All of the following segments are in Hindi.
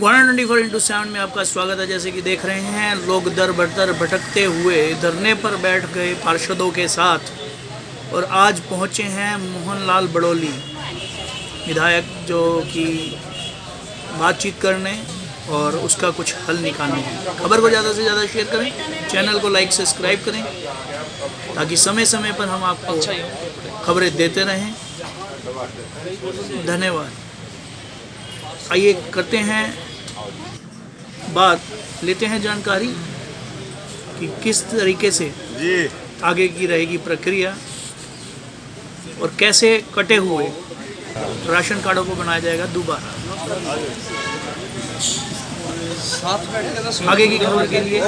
124/7 में आपका स्वागत है। जैसे कि देख रहे हैं, लोग दर बदर भटकते हुए धरने पर बैठ गए पार्षदों के साथ और आज पहुंचे हैं मोहनलाल बड़ोली विधायक, जो कि बातचीत करने और उसका कुछ हल निकालने हैं। खबर को ज़्यादा से ज़्यादा शेयर करें, चैनल को लाइक सब्सक्राइब करें ताकि समय समय पर हम आपको खबरें देते रहें। धन्यवाद। आइए करते हैं बात, लेते हैं जानकारी कि किस तरीके से आगे की रहेगी प्रक्रिया और कैसे कटे हुए राशन कार्डों को बनाया जाएगा दोबारा। आगे की खबर के लिए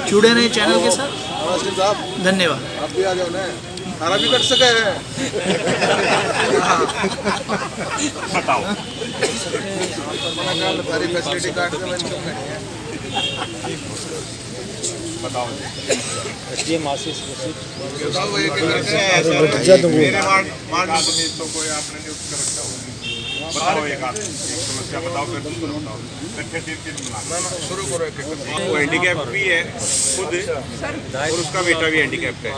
जुड़े रहें चैनल के साथ। धन्यवाद। आप भी आ जाओ ना, खाना भी कट सके है। बताओ सारी फैसिलिटी कार्ड से बताओ एसडीएम आशीष बताओ एक मेरे मार्ग आदमी को आपने नियुक्त कर रखा होगा। बताओ एक समस्या बताओ, फिर दूसरा बताओ, फिर शुरू करो एक वो हैंडीकैप भी है खुद और उसका बेटा भी हैंडीकैप है,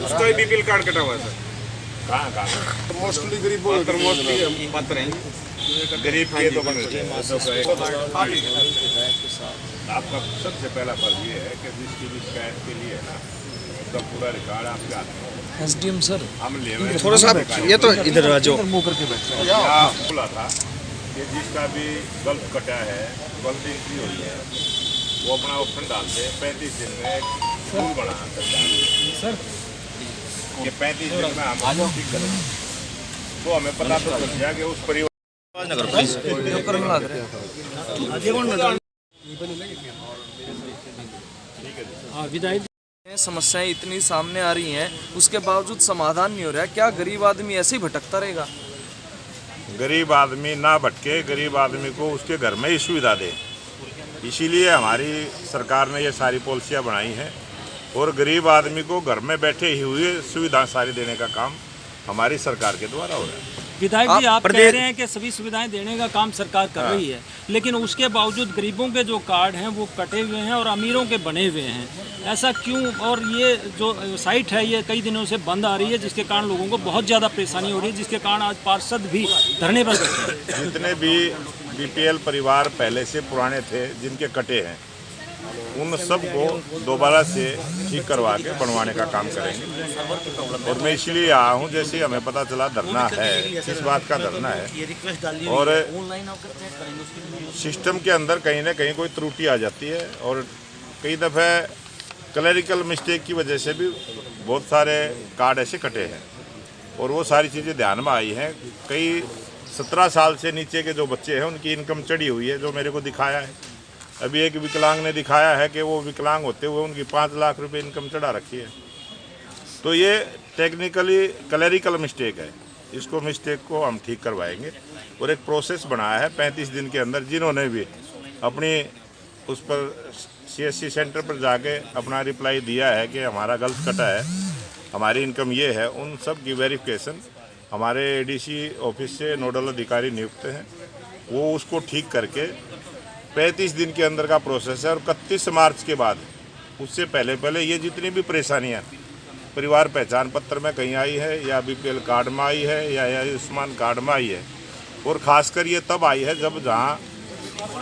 उसका भी बीपीएल कार्ड कटा हुआ है सर। कहाँ मोस्टली गरीब मोस्टली पात्र हैं, गरीब के तो बन रहे हैं। आपका सबसे पहला फर्ज ये है कि जिसकी भी शिकायत के लिए ना उसका पूरा रिकॉर्ड आपके हाथ में एसडीएम सर हम ले रहे हैं। थोड़ा सा ये तो इधर आ जाओ। बोला था कि जिसका भी गलत कटा है, गलत एंट्री हुई है, वो अपना ऑप्शन डालते 35 दिन में एक रूल बना सर कि 35 दिन में हम ठीक करेंगे। तो हमें पता तो चल गया कि उस परिवार समस्याएं इतनी सामने आ रही हैं, उसके बावजूद समाधान नहीं हो रहा है। क्या गरीब आदमी ऐसे ही भटकता रहेगा? गरीब आदमी ना भटके, गरीब आदमी को उसके घर में ही सुविधा दे। इसीलिए हमारी सरकार ने ये सारी पॉलिसियाँ बनाई हैं और गरीब आदमी को घर में बैठे ही हुए सुविधा सारी देने का काम हमारी सरकार के द्वारा हो रहा है। विधायक जी, आप कह रहे हैं कि सभी सुविधाएं देने का काम सरकार कर रही है, लेकिन उसके बावजूद गरीबों के जो कार्ड हैं वो कटे हुए हैं और अमीरों के बने हुए हैं। ऐसा क्यों? और ये जो साइट है ये कई दिनों से बंद आ रही है, जिसके कारण लोगों को बहुत ज़्यादा परेशानी हो रही है, जिसके कारण आज पार्षद भी धरने पर बैठे हैं। जितने भी बीपीएल परिवार पहले से पुराने थे जिनके कटे हैं, उन सब को दोबारा से ठीक करवा के बनवाने का काम करेंगे। और मैं इसलिए आया हूँ, जैसे हमें पता चला धरना है, किस बात का धरना है और सिस्टम के अंदर कहीं ना कहीं कोई त्रुटि आ जाती है और कई दफ़े क्लरिकल मिस्टेक की वजह से भी बहुत सारे कार्ड ऐसे कटे हैं और वो सारी चीज़ें ध्यान में आई हैं। कई 17 साल से नीचे के जो बच्चे हैं उनकी इनकम चढ़ी हुई है, जो मेरे को दिखाया है। अभी एक विकलांग ने दिखाया है कि वो विकलांग होते हुए उनकी 5 लाख रुपए इनकम चढ़ा रखी है। तो ये टेक्निकली क्लरिकल मिस्टेक है, इसको मिस्टेक को हम ठीक करवाएंगे और एक प्रोसेस बनाया है 35 दिन के अंदर। जिन्होंने भी अपनी उस पर सीएससी सेंटर पर जाके अपना रिप्लाई दिया है कि हमारा गलत कटा है, हमारी इनकम ये है, उन सब की वेरिफिकेशन हमारे एडीसी ऑफिस से नोडल अधिकारी नियुक्त हैं, वो उसको ठीक करके 35 दिन के अंदर का प्रोसेस है। और 31 मार्च के बाद, उससे पहले ये जितनी भी परेशानियां परिवार पहचान पत्र में कहीं आई है या बीपीएल कार्ड में आई है या आयुष्मान कार्ड में आई है, और ख़ासकर ये तब आई है जब जहां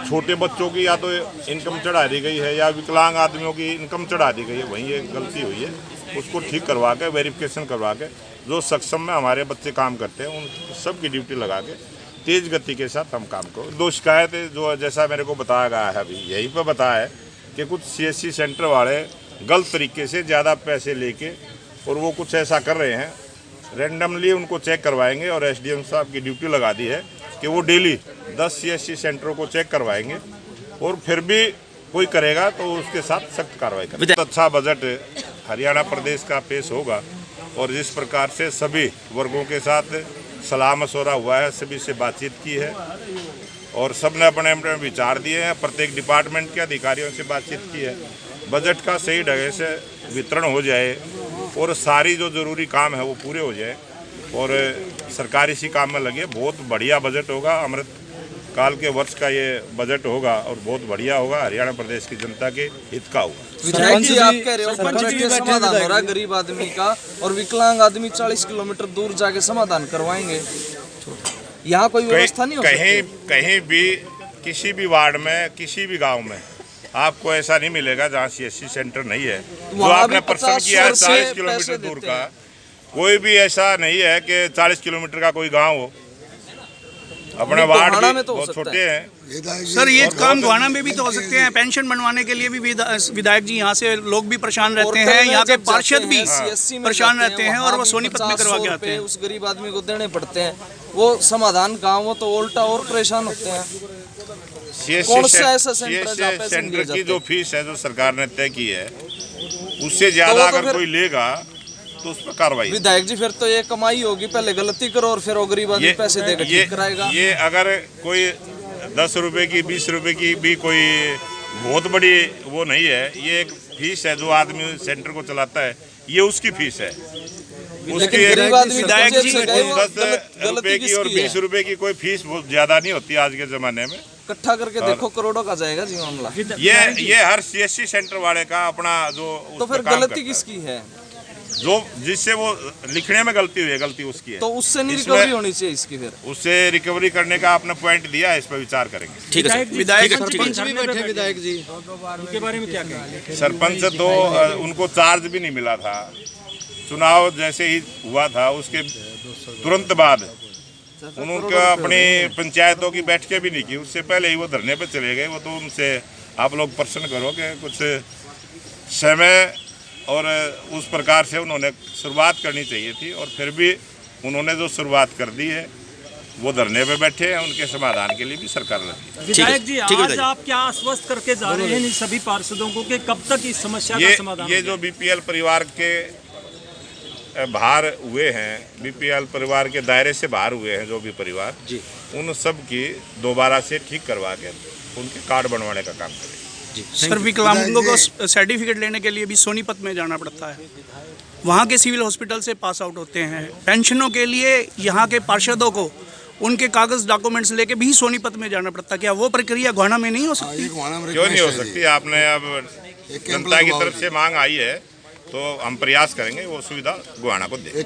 छोटे बच्चों की या तो इनकम चढ़ा दी गई है या विकलांग आदमियों की इनकम चढ़ा दी गई है, वहीं ये गलती हुई है। उसको ठीक करवा के वेरिफिकेशन करवा के जो सक्षम में हमारे बच्चे काम करते हैं उन सब की ड्यूटी लगा के तेज गति के साथ हम काम को। 2 शिकायतें जो जैसा मेरे को बताया गया है, अभी यहीं पर बताया है कि कुछ सीएससी सेंटर वाले गलत तरीके से ज़्यादा पैसे लेके और वो कुछ ऐसा कर रहे हैं, रेंडमली उनको चेक करवाएंगे और एसडीएम साहब की ड्यूटी लगा दी है कि वो डेली 10 सीएससी सेंटरों को चेक करवाएंगे और फिर भी कोई करेगा तो उसके साथ सख्त कार्रवाई करेंगे। अच्छा बजट हरियाणा प्रदेश का पेश होगा और जिस प्रकार से सभी वर्गों के साथ सलाह मशवरा हुआ है, सभी से बातचीत की है और सब ने अपने अपने विचार दिए हैं। प्रत्येक डिपार्टमेंट के अधिकारियों से बातचीत की है। बजट का सही ढंग से वितरण हो जाए और सारी जो ज़रूरी काम है वो पूरे हो जाए और सरकार इसी काम में लगे। बहुत बढ़िया बजट होगा। अमृत काल के वर्ष का ये बजट होगा और बहुत बढ़िया होगा, हरियाणा प्रदेश की जनता के हित का होगा। विधायक जी आप कह रहे हो बजट के समाधान हो रहा है गरीब आदमी का, और विकलांग आदमी 40 किलोमीटर दूर जाके समाधान करवाएंगे। यहाँ कोई व्यवस्था नहीं हो सकती? कहीं भी किसी भी वार्ड में किसी भी गांव में आपको ऐसा नहीं मिलेगा जहाँ CSC सेंटर नहीं है। जो आपने प्रश्न किया है 40 किलोमीटर दूर का, कोई भी ऐसा नहीं है कि 40 किलोमीटर का कोई गांव हो। अपने वार्ड भी तो बहुत छोटे हैं। सर ये काम गोहाना में भी तो हो सकते हैं। पेंशन बनवाने के लिए भी विधायक जी यहाँ से लोग भी परेशान रहते हैं, यहाँ के पार्षद भी परेशान रहते हैं और वो सोनीपत में करवा के आते हैं। उस गरीब आदमी को देने पड़ते हैं, वो समाधान गाँव हो तो उल्टा और परेशान होते हैं। कौन सा ऐसा सेंटर की जो फीस है जो सरकार ने तय की है उससे ज्यादा अगर कोई लेगा तो उस पर कार्रवाई। विधायक जी फिर तो ये कमाई होगी, पहले गलती करो और फिर वो गरीब आदमी पैसे देकर ठीक कराएगा। ये अगर कोई 10 रुपए की 20 रुपए की भी कोई बहुत बड़ी वो नहीं है, ये एक फीस है जो आदमी सेंटर को चलाता है, ये उसकी फीस है। उसकी विधायक जी 10 रुपए की और 20 रुपए की कोई फीस बहुत ज्यादा नहीं होती आज के जमाने में। इकट्ठा करके देखो करोड़ों का जाएगा जी मामला। ये हर CSC सेंटर वाले का अपना जो तो फिर गलती किसकी है? जो जिससे वो लिखने में गलती हुई है, गलती उसकी है। तो उससे नहीं रिकवरी होनी चाहिए इसकी? फिर उससे रिकवरी करने का आपने पॉइंट दिया है, इस पर विचार करेंगे। ठीक है। विधायक सरपंच भी बैठे विधायक जी, उनके बारे में क्या कहेंगे? सरपंच तो उनको चार्ज भी नहीं मिला था। चुनाव जैसे ही हुआ था उसके तुरंत बाद उनका अपनी पंचायतों की बैठकें भी नहीं की, उससे पहले ही वो धरने पे चले गए। वो तो उनसे आप लोग प्रश्न करो कि कुछ समय और उस प्रकार से उन्होंने शुरुआत करनी चाहिए थी, और फिर भी उन्होंने जो शुरुआत कर दी है वो धरने पे बैठे हैं, उनके समाधान के लिए भी सरकार लगी। विधायक जी आज आप क्या आश्वस्त करके जा रहे हैं इन सभी पार्षदों को कि कब तक इस समस्या का समाधान? ये जो BPL परिवार के बाहर हुए हैं, BPL परिवार के दायरे से बाहर हुए हैं जो भी परिवार, उन सब की दोबारा से ठीक करवा के उनके कार्ड बनवाने का काम करें। सर विकलांगों को सर्टिफिकेट लेने के लिए भी सोनीपत में जाना पड़ता है, वहाँ के सिविल हॉस्पिटल से पास आउट होते हैं। पेंशनों के लिए यहाँ के पार्षदों को उनके कागज डॉक्यूमेंट्स लेके भी सोनीपत में जाना पड़ता है। क्या वो प्रक्रिया गोहाना में नहीं हो सकती? क्यों नहीं हो सकती? आपने अब जनता की तरफ से मांग आई है तो हम प्रयास करेंगे वो सुविधा गोहाना को दें।